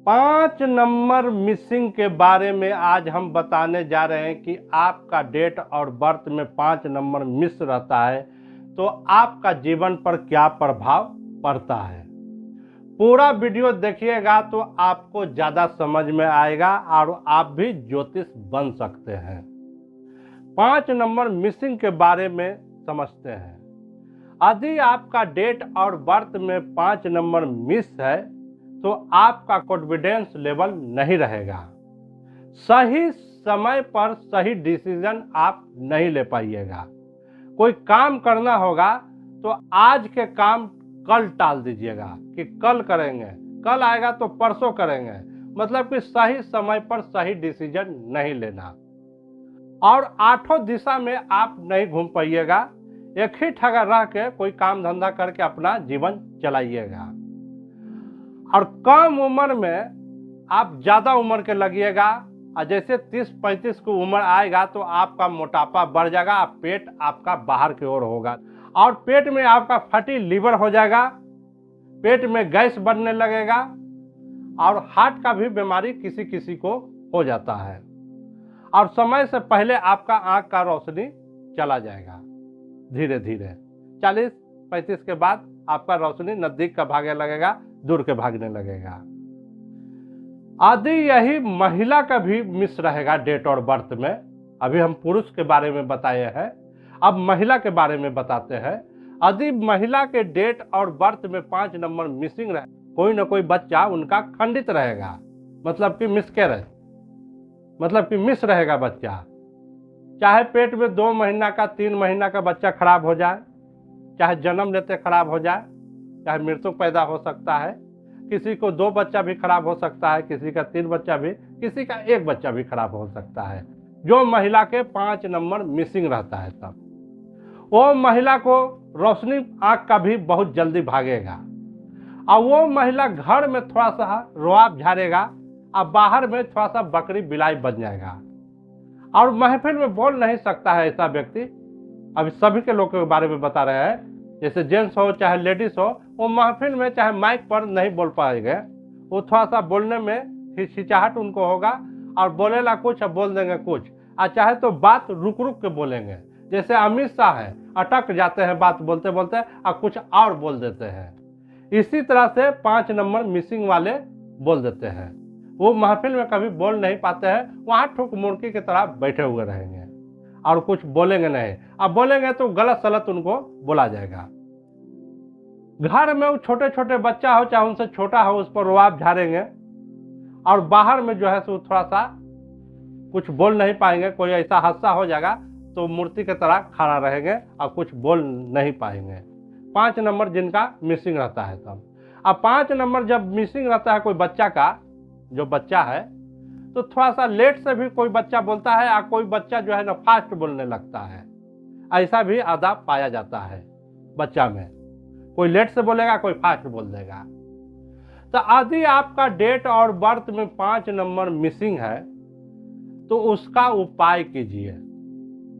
5 number missing के बारे में आज हम बताने जा रहे हैं कि आपका डेट और बर्थ में 5 नंबर मिस रहता है तो आपका जीवन पर क्या प्रभाव पड़ता है। पूरा वीडियो देखिएगा तो आपको ज़्यादा समझ में आएगा और आप भी ज्योतिष बन सकते हैं। 5 नंबर मिसिंग के बारे में समझते हैं। यदि आपका डेट और बर्थ में 5 नंबर मिस है तो आपका कॉन्फिडेंस लेवल नहीं रहेगा। सही समय पर सही डिसीजन आप नहीं ले पाइएगा। कोई काम करना होगा तो आज के काम कल टाल दीजिएगा कि कल करेंगे, कल आएगा तो परसों करेंगे। मतलब कि सही समय पर सही डिसीजन नहीं लेना। और 8 दिशा में आप नहीं घूम पाइएगा। एक ही ठगा रह के कोई काम धंधा करके अपना जीवन चलाइएगा। और कम उम्र में आप ज़्यादा उम्र के लगिएगा और जैसे 30-35 की उम्र आएगा तो आपका मोटापा बढ़ जाएगा, पेट आपका बाहर की ओर होगा और पेट में आपका फैटी लीवर हो जाएगा, पेट में गैस बढ़ने लगेगा और हार्ट का भी बीमारी किसी किसी को हो जाता है। और समय से पहले आपका आँख का रोशनी चला जाएगा। धीरे धीरे 40-35 के बाद आपका रोशनी नज़दीक का भागने लगेगा, दूर के भागने लगेगा। आदि यही महिला का भी मिस रहेगा डेट और बर्थ में। अभी हम पुरुष के बारे में बताए हैं, अब महिला के बारे में बताते हैं। यदि महिला के डेट और बर्थ में 5 नंबर मिसिंग रहे, कोई ना कोई बच्चा उनका खंडित रहेगा, मतलब कि मिसकैरेज, मतलब कि मिस रहेगा बच्चा। चाहे पेट में 2 महीना का 3 महीना का बच्चा खराब हो जाए, चाहे जन्म लेते खराब हो जाए, चाहे मृत्यु पैदा हो सकता है। किसी को 2 बच्चा भी खराब हो सकता है, किसी का 3 बच्चा भी, किसी का 1 बच्चा भी खराब हो सकता है। जो महिला के 5 नंबर मिसिंग रहता है तब वो महिला को रोशनी आँख का भी बहुत जल्दी भागेगा और वो महिला घर में थोड़ा सा रुआब झाड़ेगा और बाहर में थोड़ा सा बकरी बिलाई बन जाएगा और महफिल में बोल नहीं सकता है ऐसा व्यक्ति। अभी सभी के लोगों के बारे में बता रहे हैं, जैसे जेंट्स हो चाहे लेडीज हो, वो महफिल में चाहे माइक पर नहीं बोल पाएंगे। वो थोड़ा सा बोलने में हिचकिचाहट उनको होगा और बोलेला कुछ और बोल देंगे कुछ, और चाहे तो बात रुक रुक के बोलेंगे। जैसे अमित शाह है, अटक जाते हैं बात बोलते बोलते और कुछ और बोल देते हैं। इसी तरह से 5 नंबर मिसिंग वाले बोल देते हैं। वो महफिल में कभी बोल नहीं पाते हैं, वहाँ ठुक मुर्गी की तरह बैठे हुए रहेंगे और कुछ बोलेंगे नहीं। अब बोलेंगे तो गलत सलत उनको बोला जाएगा। घर में वो छोटे छोटे बच्चा हो चाहे उनसे छोटा हो, उस पर रुआब झाड़ेंगे और बाहर में जो है सो थोड़ा सा कुछ बोल नहीं पाएंगे। कोई ऐसा हादसा हो जाएगा तो मूर्ति की तरह खड़ा रहेंगे और कुछ बोल नहीं पाएंगे। 5 नंबर जिनका मिसिंग रहता है तब। अब 5 नंबर जब मिसिंग रहता है कोई बच्चा का, जो बच्चा है, तो थोड़ा सा लेट से भी कोई बच्चा बोलता है और कोई बच्चा जो है ना फास्ट बोलने लगता है। ऐसा भी आधा पाया जाता है बच्चा में। कोई लेट से बोलेगा, कोई फास्ट बोल देगा। तो यदि आपका डेट और बर्थ में 5 नंबर मिसिंग है तो उसका उपाय कीजिए।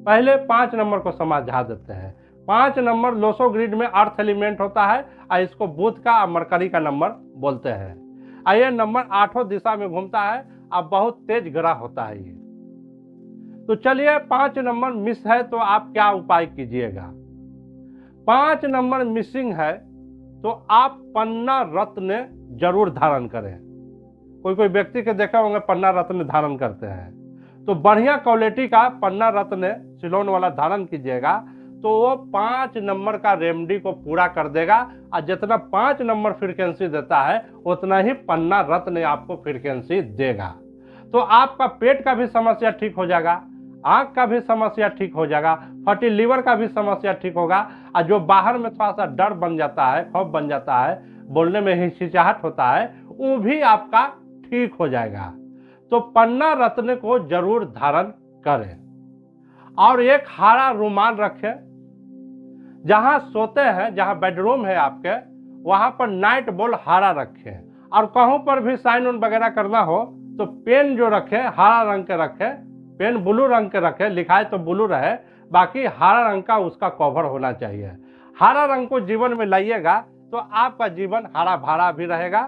पहले 5 नंबर को समझा देते हैं। 5 नंबर लोसो ग्रिड में अर्थ एलिमेंट होता है और इसको बुध का और मरकरी का नंबर बोलते हैं। और ये नंबर 8 दिशा में घूमता है और बहुत तेज ग्रह होता है ये। तो चलिए 5 नंबर मिस है तो आप क्या उपाय कीजिएगा। 5 नंबर मिसिंग है तो आप पन्ना रत्न जरूर धारण करें। कोई कोई व्यक्ति के देखा होंगे पन्ना रत्न धारण करते हैं, तो बढ़िया क्वालिटी का पन्ना रत्न सिलोन वाला धारण कीजिएगा तो वो 5 नंबर का रेमेडी को पूरा कर देगा। और जितना 5 नंबर फ्रीक्वेंसी देता है उतना ही पन्ना रत्न आपको फ्रीक्वेंसी देगा। तो आपका पेट का भी समस्या ठीक हो जाएगा, आँख का भी समस्या ठीक हो जाएगा, फैटी लीवर का भी समस्या ठीक होगा। और जो बाहर में थोड़ा सा डर बन जाता है, खौफ बन जाता है, बोलने में हिचकिचाहट होता है, वो भी आपका ठीक हो जाएगा। तो पन्ना रत्न को जरूर धारण करें और एक हरा रुमाल रखें। जहां सोते हैं, जहां बेडरूम है आपके, वहां पर नाइट बोल हरा रखें। और कहूं पर भी साइन उन वगैरह करना हो तो पेन जो रखें हरा रंग के रखें, पेन ब्लू रंग के रखें, लिखाए तो ब्लू रहे, बाकी हरा रंग का उसका कवर होना चाहिए। हरा रंग को जीवन में लाइएगा तो आपका जीवन हरा भरा भी रहेगा